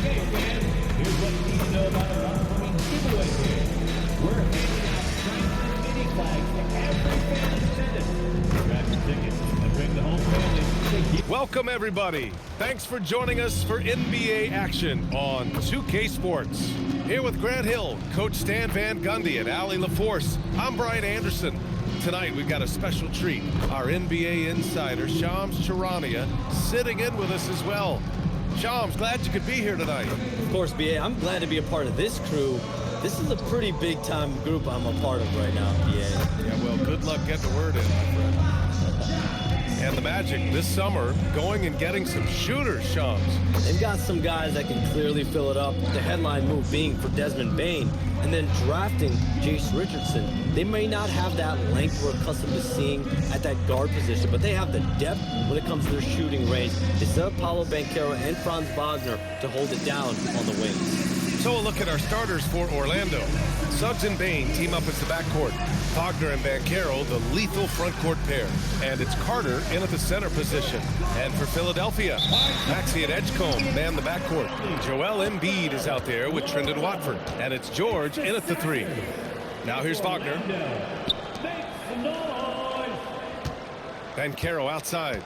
Okay, fans, here's what you need to know about our upcoming giveaway here. We're handing out stripes and mini flags to every fan in attendance. Grab your tickets and bring the whole family. Welcome, everybody. Thanks for joining us for NBA action on 2K Sports. Here with Grant Hill, Coach Stan Van Gundy, and Allie LaForce. I'm Brian Anderson. Tonight, we've got a special treat. Our NBA insider, Shams Charania, sitting in with us as well. Shams, glad you could be here tonight. Of course, BA. I'm glad to be a part of this crew. This is a pretty big-time group I'm a part of right now, BA. Yeah, well, good luck getting the word in, my friend. And the Magic this summer going and getting some shooters, Shams. They've got some guys that can clearly fill it up. The headline move being for Desmond Bane, and then drafting Jace Richardson. They may not have that length we're accustomed to seeing at that guard position, but they have the depth when it comes to their shooting range. They still have Paolo Banchero and Franz Wagner to hold it down on the wings. So a look at our starters for Orlando. Suggs and Bane team up as the backcourt. Wagner and Banchero, the lethal frontcourt pair. And it's Carter in at the center position. And for Philadelphia, Maxey and Edgecombe man the backcourt. Joel Embiid is out there with Trendon Watford. And it's George in at the three. Now here's Wagner. Banchero outside.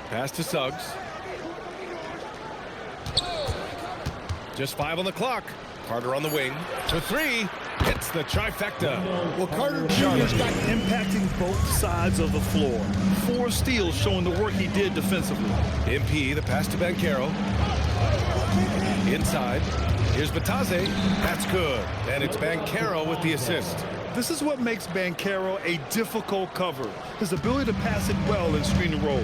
Pass to Suggs. Just 5 on the clock. Carter on the wing. For three. Hits the trifecta. Well, Carter Jr.'s got impacting both sides of the floor. 4 steals showing the work he did defensively. MP, the pass to Banchero. Inside. Here's Bataze. That's good. And it's Banchero with the assist. This is what makes Banchero a difficult cover. His ability to pass it well in screening rolls.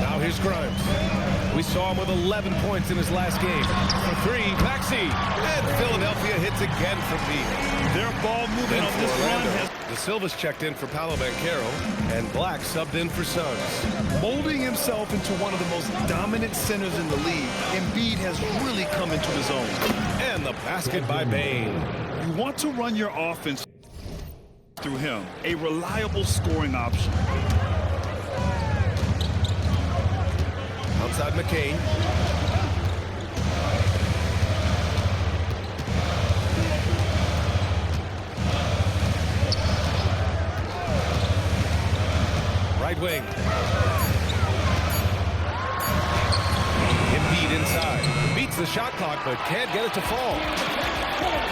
Now here's Grimes. We saw him with 11 points in his last game. For three, Maxey. And Philadelphia hits again from deep. Their ball movement on this run. De Silva's checked in for Paolo Banchero, and Black subbed in for Suggs. Molding himself into one of the most dominant centers in the league, Embiid has really come into his own. And the basket by Bane. You want to run your offense through him, a reliable scoring option. Outside McCain. Right wing. Embiid inside. Beats the shot clock, but can't get it to fall.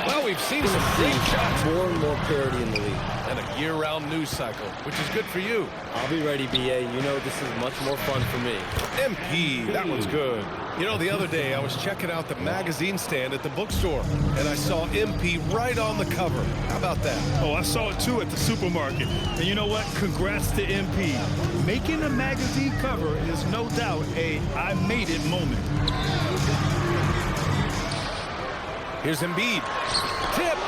Well, we've seen some great shots. More and more parity in the league. And a year-round news cycle, which is good for you. I'll be ready, BA. You know this is much more fun for me. MP, that one's good. You know, the other day I was checking out the magazine stand at the bookstore, and I saw MP right on the cover. How about that? Oh, I saw it too at the supermarket. And you know what? Congrats to MP. Making a magazine cover is no doubt a I made it moment. Here's Embiid. Tipped.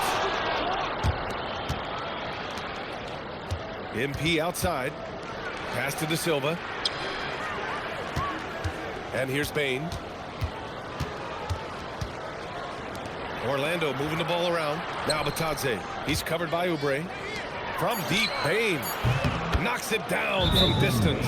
MP outside. Pass to De Silva. And here's Bane. Orlando moving the ball around. Now Bataze. He's covered by Oubre. From deep, Bane knocks it down from distance.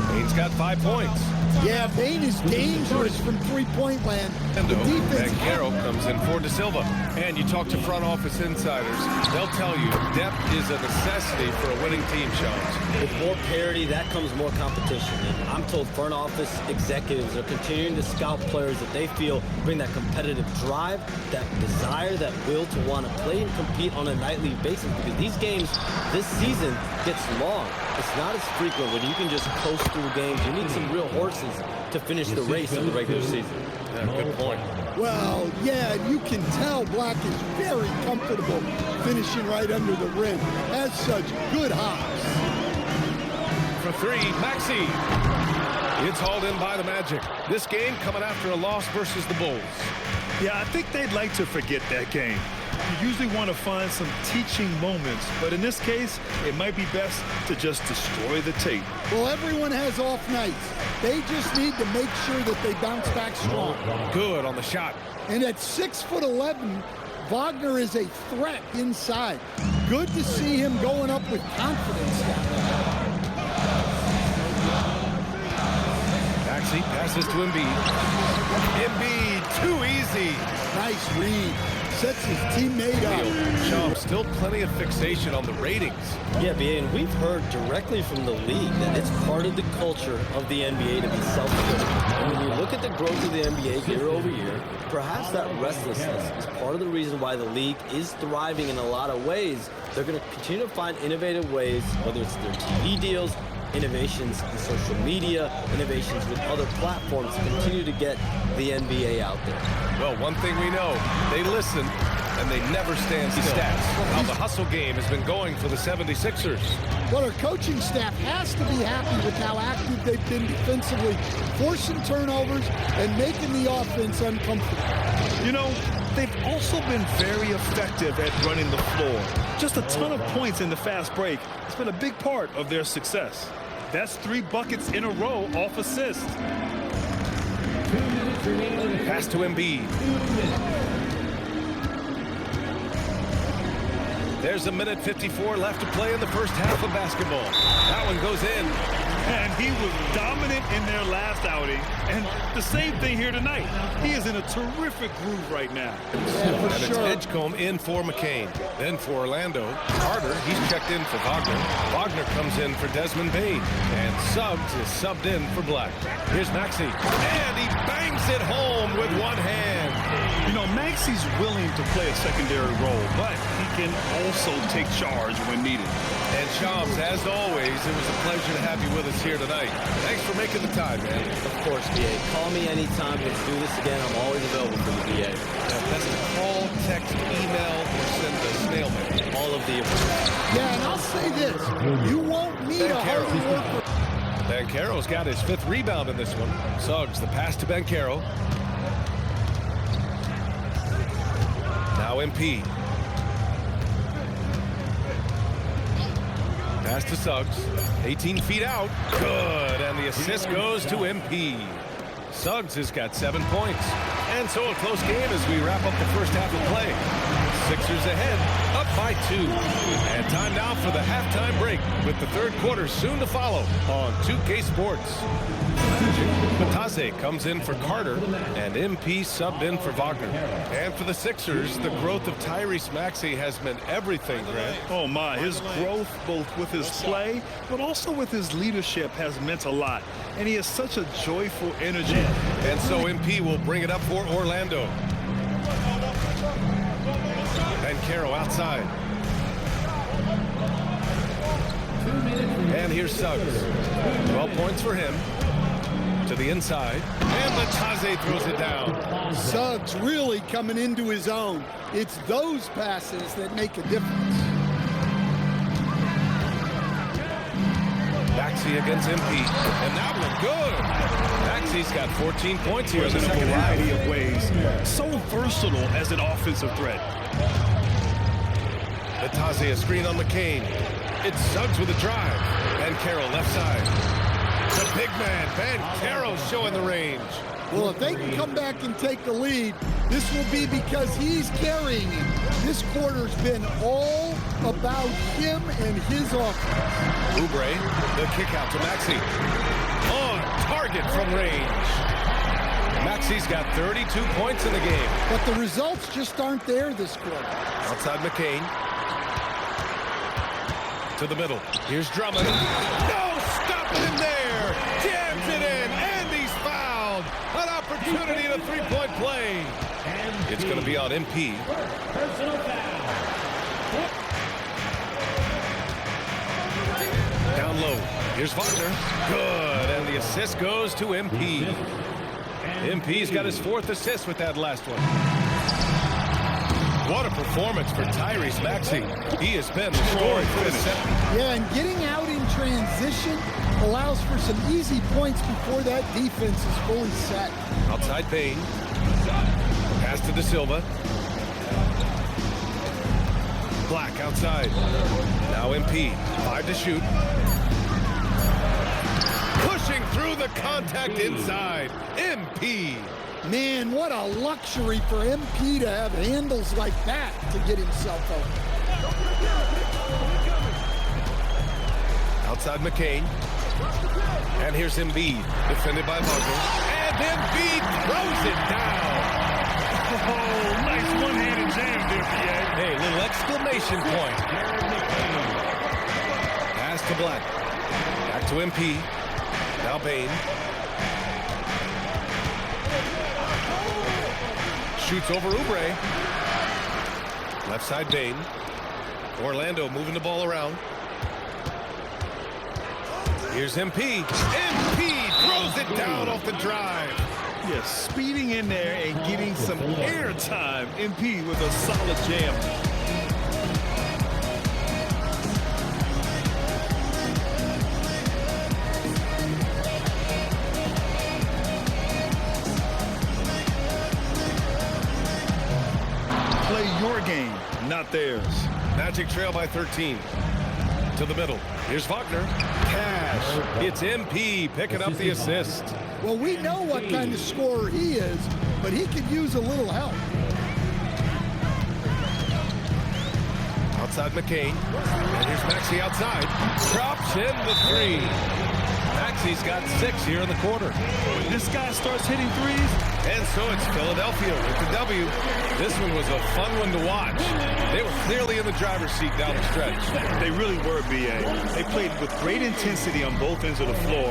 Bane's got 5 points. Yeah, Bane is dangerous from three-point land. And The defense. Banchero comes in for De Silva. And you talk to front office insiders, they'll tell you depth is a necessity for a winning team, Shams. With more parity, that comes more competition. And I'm told front office executives are continuing to scout players that they feel bring that competitive drive, that desire, that will to want to play and compete on a nightly basis. Because these games this season gets long. It's not as frequent when you can just coast through games. You need some real horses to finish the race of the regular season. Yeah, good point. Well, yeah, you can tell Black is very comfortable finishing right under the rim. Has such good hops. For three, Maxey. It's hauled in by the Magic. This game coming after a loss versus the Bulls. Yeah, I think they'd like to forget that game. You usually want to find some teaching moments, but in this case, it might be best to just destroy the tape. Well, everyone has off nights. They just need to make sure that they bounce back strong. Good on the shot. And at 6'11", Wagner is a threat inside. Good to see him going up with confidence down there. Maxey passes to Embiid. Embiid, too easy. Nice read. Sets his teammate up. Shams, still plenty of fixation on the ratings. Yeah, BA, and we've heard directly from the league that it's part of the culture of the NBA to be self-critical. And when you look at the growth of the NBA year over year, perhaps that restlessness is part of the reason why the league is thriving in a lot of ways. They're going to continue to find innovative ways, whether it's their TV deals, innovations in social media, innovations with other platforms to continue to get the NBA out there. Well, one thing we know, they listen and they never stand still. How the hustle game has been going for the 76ers. Well, our coaching staff has to be happy with how active they've been defensively, forcing turnovers and making the offense uncomfortable. You know, they've also been very effective at running the floor. Just a ton of points in the fast break. It's been a big part of their success. That's 3 buckets in a row off assist. Pass to Embiid. There's a minute 54 left to play in the first half of basketball. That one goes in. And he was dominant in their last outing. And the same thing here tonight. He is in a terrific groove right now. And it's Edgecombe in for McCain. Then for Orlando, Carter, he's checked in for Wagner. Wagner comes in for Desmond Bane. And Suggs is subbed in for Black. Here's Maxey. And he bangs it home with one hand. You know, Maxey's willing to play a secondary role, but he can also take charge when needed. And Shams, as always, it was a pleasure to have you with us here tonight. Thanks for making the time, man. Of course, BA. Call me anytime. Let's do this again. I'm always available for the BA. That's a call, text, email, or send a snail mail. All of the above. Yeah, and I'll say this. You won't need a hard worker. Banchero's got his 5th rebound in this one. Suggs, the pass to Banchero. Now MP. Pass to Suggs. 18 feet out. Good. And the assist goes to MP. Suggs has got 7 points. And so a close game as we wrap up the first half of play. Sixers ahead, up by 2. And time now for the halftime break with the third quarter soon to follow on 2K Sports. Matase comes in for Carter, and MP subbed in for Wagner. And for the Sixers, the growth of Tyrese Maxey has meant everything, Grant. Oh my, his growth both with his play, but also with his leadership has meant a lot. And he has such a joyful energy. And so MP will bring it up for Orlando. Banchero outside. And here's Suggs. 12 points for him. To the inside. And Matase throws it down. Suggs really coming into his own. It's those passes that make a difference. Maxey against MP. And that one good. Maxey's got 14 points here in the In a second variety half. of ways. So versatile as an offensive threat. Matase a screen on McCain. It's Suggs with a drive. Banchero left side. The big man, Banchero, showing the range. Well, if they can come back and take the lead, this will be because he's carrying it. This quarter's been all about him and his offense. Oubre, the kick out to Maxey. On target from range. Maxey's got 32 points in the game. But the results just aren't there this quarter. Outside McCain. To the middle. Here's Drummond. No, stop him there. Jams it in, and he's fouled. An opportunity in a three-point play. It's going to be on MP. Personal foul. Down low. Here's Wagner. Good, and the assist goes to MP. MP's got his 4th assist with that last one. What a performance for Tyrese Maxey. He has been the story for the set. Yeah, and getting out in transition allows for some easy points before that defense is fully set. Outside Bane. Pass to De Silva. Black outside. Now MP. 5 to shoot. Pushing through the contact inside. MP. Man, what a luxury for MP to have handles like that to get himself open. Outside McCain. And here's Embiid, defended by Wagner. And Embiid throws it down. Oh, nice one-handed jam there, PA. Hey, little exclamation point. Pass to Black. Back to MP. Now Bain. Shoots over Oubre. Left side Bain. Orlando moving the ball around. Here's MP. MP throws it down off the drive. Yes, speeding in there and getting some air time. MP with a solid jam. Play your game, not theirs. Magic trail by 13. To the middle. Here's Wagner. Cash. It's MP picking up the assist. Well, we know what kind of scorer he is, but he could use a little help. Outside McCain. And here's Maxey outside. Drops in the three. Maxey's got 6 here in the quarter. When this guy starts hitting threes. And so it's Philadelphia with the W. This one was a fun one to watch. They were clearly in the driver's seat down the stretch. They really were, BA. They played with great intensity on both ends of the floor,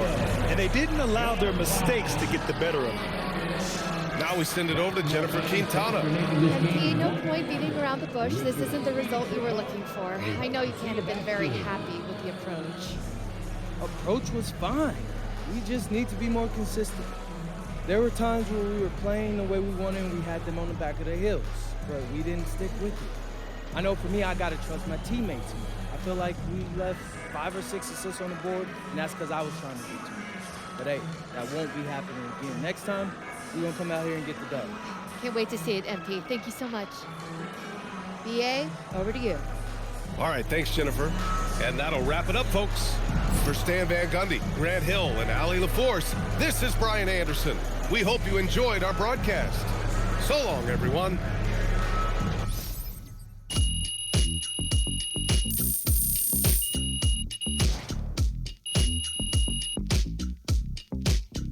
and they didn't allow their mistakes to get the better of them. Now we send it over to Jennifer Quintana. MP, no point beating around the bush. This isn't the result you were looking for. I know you can't have been very happy with the approach. Approach was fine. We just need to be more consistent. There were times where we were playing the way we wanted and we had them on the back of the heels, but we didn't stick with it. I know for me, I got to trust my teammates more. I feel like we left 5 or 6 assists on the board, and that's because I was trying to do too much. But hey, that won't be happening again. Next time, we're going to come out here and get the dub. Can't wait to see it, MP. Thank you so much. BA, over to you. All right, thanks, Jennifer. And that'll wrap it up, folks. For Stan Van Gundy, Grant Hill, and Allie LaForce, this is Brian Anderson. We hope you enjoyed our broadcast. So long, everyone.